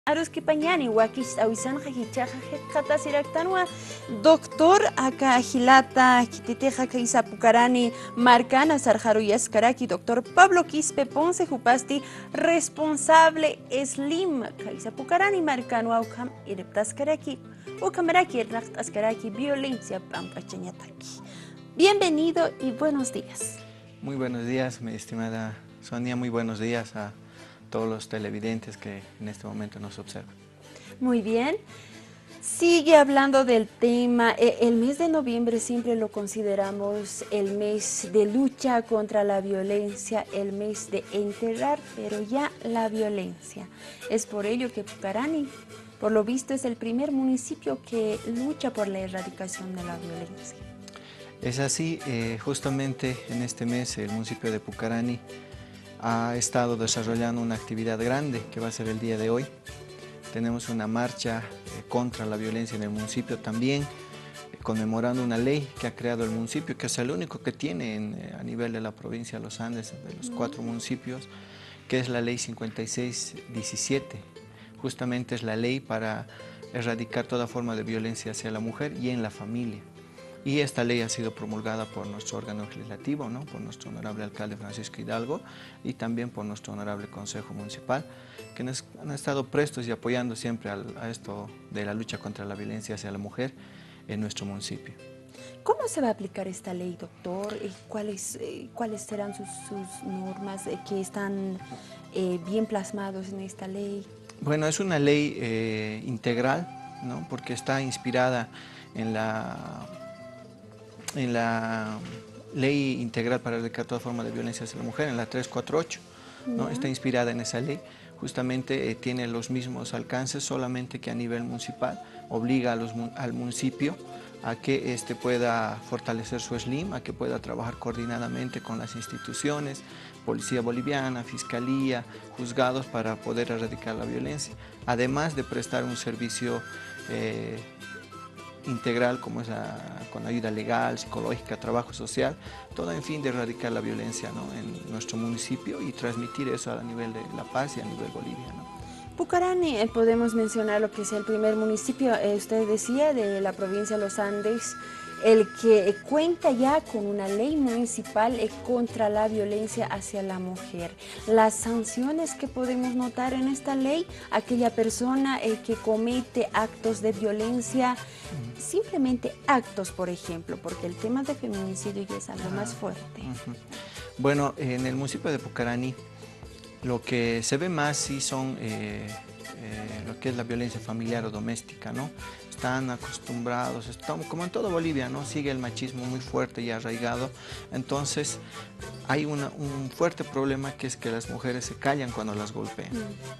Aruski pañani wakis awisan hichaja kata siraktanwa doctor aka agilata kititeja kaisa pucarani marcana sarjaru yaskaraki doctor Pablo Quispe Ponce Jupasti responsable slim kaisa pucarani marcano aukam ireptaskaraki ukameraki askaraki violencia pampachañataki. Bienvenido y buenos días. Muy buenos días, mi estimada Sonia, muy buenos días a todos los televidentes que en este momento nos observan. Muy bien. Sigue hablando del tema. El mes de noviembre siempre lo consideramos el mes de lucha contra la violencia, el mes de enterrar, pero ya la violencia. Es por ello que Pucarani, por lo visto, es el primer municipio que lucha por la erradicación de la violencia. Es así, justamente en este mes el municipio de Pucarani ha estado desarrollando una actividad grande que va a ser el día de hoy. Tenemos una marcha contra la violencia en el municipio también, conmemorando una ley que ha creado el municipio, que es el único que tiene a nivel de la provincia de los Andes, de los 4 municipios, que es la ley 5617. Justamente es la ley para erradicar toda forma de violencia hacia la mujer y en la familia. Y esta ley ha sido promulgada por nuestro órgano legislativo, ¿no? Por nuestro honorable alcalde Francisco Hidalgo y también por nuestro honorable Consejo Municipal, que han estado prestos y apoyando siempre a esto de la lucha contra la violencia hacia la mujer en nuestro municipio. ¿Cómo se va a aplicar esta ley, doctor? ¿Cuáles serán sus normas que están bien plasmados en esta ley? Bueno, es una ley integral, ¿no? Porque está inspirada en la Ley Integral para erradicar toda forma de violencia hacia la mujer, en la 348, ¿no? Está inspirada en esa ley, justamente tiene los mismos alcances, solamente que a nivel municipal obliga al municipio a que pueda fortalecer su SLIM, a que pueda trabajar coordinadamente con las instituciones, Policía Boliviana, Fiscalía, juzgados para poder erradicar la violencia, además de prestar un servicio integral como es con ayuda legal, psicológica, trabajo social, todo en fin de erradicar la violencia, ¿no? En nuestro municipio y transmitir eso a nivel de La Paz y a nivel Bolivia, ¿no? Pucarani, podemos mencionar lo que es el primer municipio, usted decía, de la provincia de los Andes, el que cuenta ya con una ley municipal contra la violencia hacia la mujer. Las sanciones que podemos notar en esta ley, aquella persona que comete actos de violencia, simplemente actos, por ejemplo, porque el tema de feminicidio ya es algo más fuerte. Bueno, en el municipio de Pucarani, lo que se ve más sí son lo que es la violencia familiar o doméstica, ¿no? Están acostumbrados, como en toda Bolivia, ¿no? Sigue el machismo muy fuerte y arraigado, entonces hay un fuerte problema que es que las mujeres se callan cuando las golpean,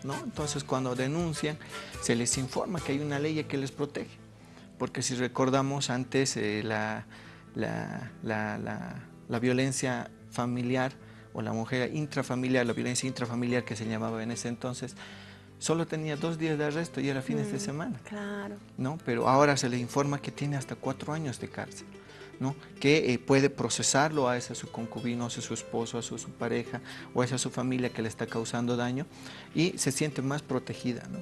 ¿no? Entonces cuando denuncian se les informa que hay una ley que les protege, porque si recordamos antes la violencia familiar o la mujer intrafamiliar, la violencia intrafamiliar que se llamaba en ese entonces, solo tenía 2 días de arresto y era fines de semana. Claro. ¿No? Pero ahora se le informa que tiene hasta 4 años de cárcel, ¿no? Que puede procesarlo a ese su concubino, a su esposo, a su pareja o a esa su familia que le está causando daño y se siente más protegida, ¿no?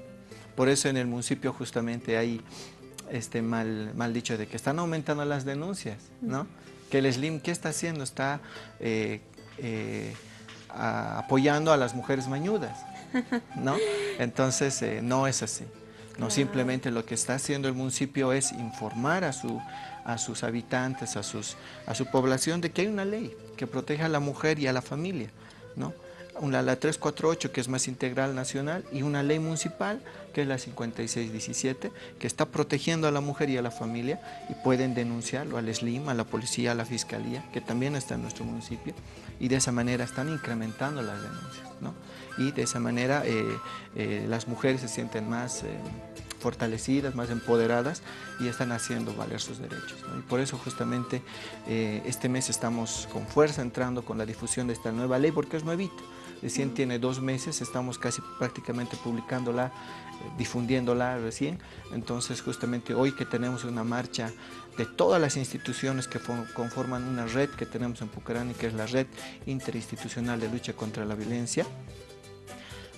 Por eso en el municipio justamente hay este mal dicho de que están aumentando las denuncias, ¿no? Que el SLIM, ¿qué está haciendo? Está apoyando a las mujeres mañudas, ¿no? Entonces no es así, no, simplemente lo que está haciendo el municipio es informar a sus habitantes, a su población de que hay una ley que protege a la mujer y a la familia, ¿no? La 348 que es más integral nacional y una ley municipal que es la 5617 que está protegiendo a la mujer y a la familia y pueden denunciarlo al SLIM, a la policía, a la fiscalía que también está en nuestro municipio y de esa manera están incrementando las denuncias, ¿no? Y de esa manera las mujeres se sienten más fortalecidas, más empoderadas y están haciendo valer sus derechos, ¿no? Y por eso justamente este mes estamos con fuerza entrando con la difusión de esta nueva ley porque es nuevita. Recién tiene 2 meses, estamos casi prácticamente publicándola, difundiéndola recién. Entonces justamente hoy que tenemos una marcha de todas las instituciones que conforman una red que tenemos en Pucarani, que es la Red Interinstitucional de Lucha contra la Violencia,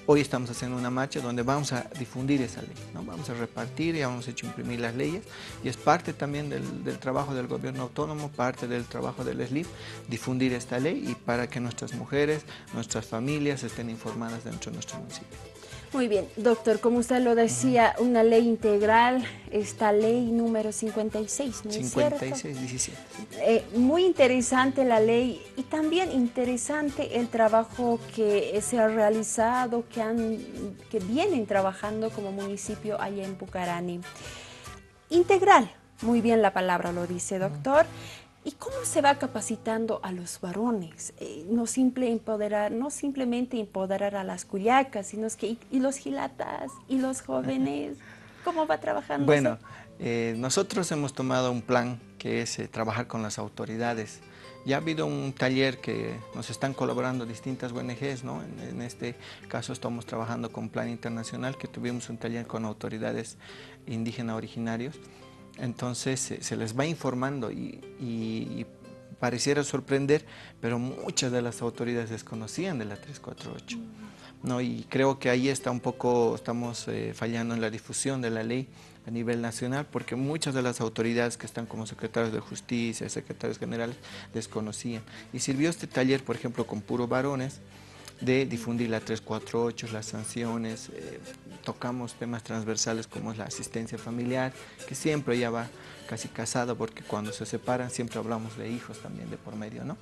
Hoy estamos haciendo una marcha donde vamos a difundir esa ley, ¿no? Vamos a repartir, ya hemos hecho imprimir las leyes y es parte también del trabajo del gobierno autónomo, parte del trabajo del SLIF, difundir esta ley y para que nuestras mujeres, nuestras familias estén informadas dentro de nuestro municipio. Muy bien, doctor, como usted lo decía, una ley integral, esta ley número 56, ¿no es cierto? 5617. Muy interesante la ley y también interesante el trabajo que se ha realizado, que vienen trabajando como municipio allá en Pucarani. Integral, muy bien la palabra lo dice, doctor. ¿Y cómo se va capacitando a los varones? No simplemente empoderar a las cuyacas, sino que y los gilatas y los jóvenes. ¿Cómo va trabajando? Bueno, nosotros hemos tomado un plan que es trabajar con las autoridades. Ya ha habido un taller que nos están colaborando distintas ONGs, ¿no? En este caso estamos trabajando con Plan Internacional, que tuvimos un taller con autoridades indígenas originarios. Entonces se les va informando y pareciera sorprender, pero muchas de las autoridades desconocían de la 348. ¿No? Y creo que ahí está un poco, estamos fallando en la difusión de la ley a nivel nacional, porque muchas de las autoridades que están como secretarios de justicia, secretarios generales, desconocían. Y sirvió este taller, por ejemplo, con puros varones, de difundir la 348, las sanciones, tocamos temas transversales como es la asistencia familiar, que siempre ya va casi casado, porque cuando se separan siempre hablamos de hijos también de por medio, ¿no?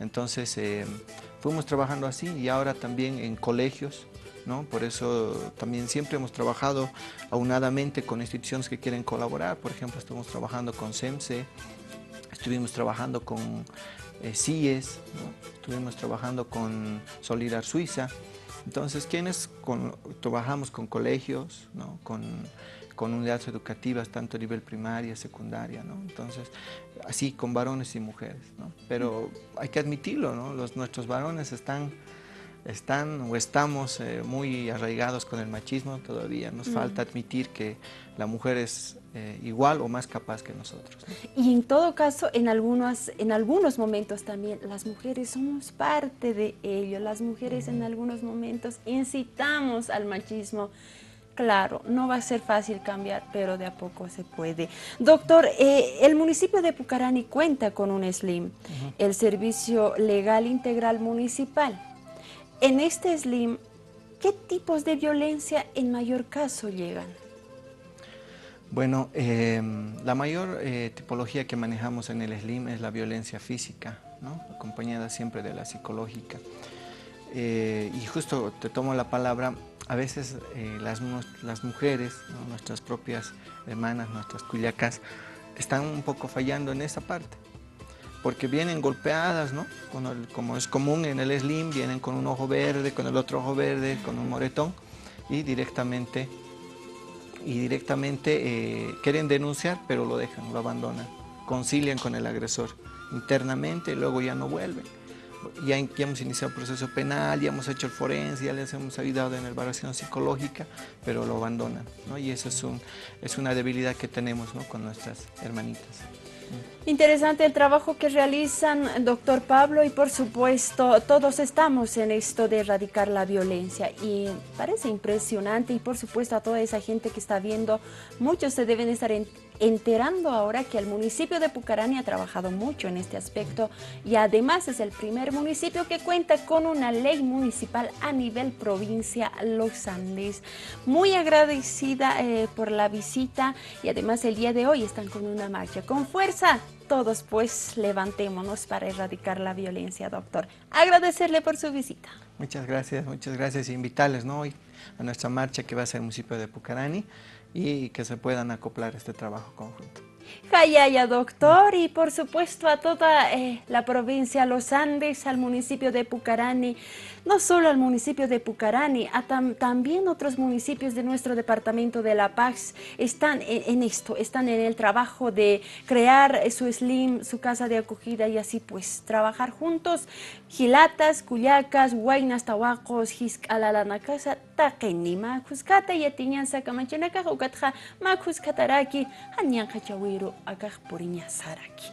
Entonces fuimos trabajando así y ahora también en colegios, ¿no? Por eso también siempre hemos trabajado aunadamente con instituciones que quieren colaborar. Por ejemplo, estuvimos trabajando con SEMSE, estuvimos trabajando con CIES, ¿no? Estuvimos trabajando con Solidar Suiza. Entonces, trabajamos con colegios, ¿no? con unidades educativas, tanto a nivel primaria, secundaria, ¿no? Entonces, así con varones y mujeres, ¿no? Pero hay que admitirlo, ¿no? Nuestros varones estamos muy arraigados con el machismo todavía. Nos falta admitir que la mujer es igual o más capaz que nosotros, ¿no? Y en todo caso, en algunos momentos también, las mujeres somos parte de ello. Las mujeres en algunos momentos incitamos al machismo. Claro, no va a ser fácil cambiar, pero de a poco se puede. Doctor, el municipio de Pucarani cuenta con un SLIM, el Servicio Legal Integral Municipal. En este SLIM, ¿qué tipos de violencia en mayor caso llegan? Bueno, la mayor tipología que manejamos en el SLIM es la violencia física, ¿no? Acompañada siempre de la psicológica. Y justo te tomo la palabra, a veces las mujeres, ¿no? Nuestras propias hermanas, nuestras cuyacas, están un poco fallando en esa parte, porque vienen golpeadas, ¿no? Como es común en el SLIM, vienen con un ojo verde, con el otro ojo verde, con un moretón, y directamente quieren denunciar, pero lo dejan, lo abandonan, concilian con el agresor internamente y luego ya no vuelven. Ya hemos iniciado el proceso penal, ya hemos hecho el forense, ya les hemos ayudado en la evaluación psicológica, pero lo abandonan, ¿no? Y eso es una debilidad que tenemos, ¿no? Con nuestras hermanitas. Interesante el trabajo que realizan, doctor Pablo, y por supuesto todos estamos en esto de erradicar la violencia y parece impresionante y por supuesto a toda esa gente que está viendo, muchos se deben estar enterando ahora que el municipio de Pucarani ha trabajado mucho en este aspecto y además es el primer municipio que cuenta con una ley municipal a nivel provincia Los Andes. Muy agradecida por la visita y además el día de hoy están con una marcha con fuerza. Todos pues levantémonos para erradicar la violencia, doctor. Agradecerle por su visita. Muchas gracias y invitarles, ¿no? Hoy a nuestra marcha que va a ser el municipio de Pucarani y que se puedan acoplar a este trabajo conjunto. Jayaya, doctor, y por supuesto a toda la provincia Los Andes, al municipio de Pucarani, no solo al municipio de Pucarani, también otros municipios de nuestro departamento de La Paz están en esto, están en el trabajo de crear su SLIM, su casa de acogida y así pues trabajar juntos. Gilatas, cuyacas, huaynas, tahuacos, hiscalalana-casa, taqueni, macuskata y atiñan sacamachenaka, jugatja, macuskataraki, hanyan cachahuiro, acá puriña saraki.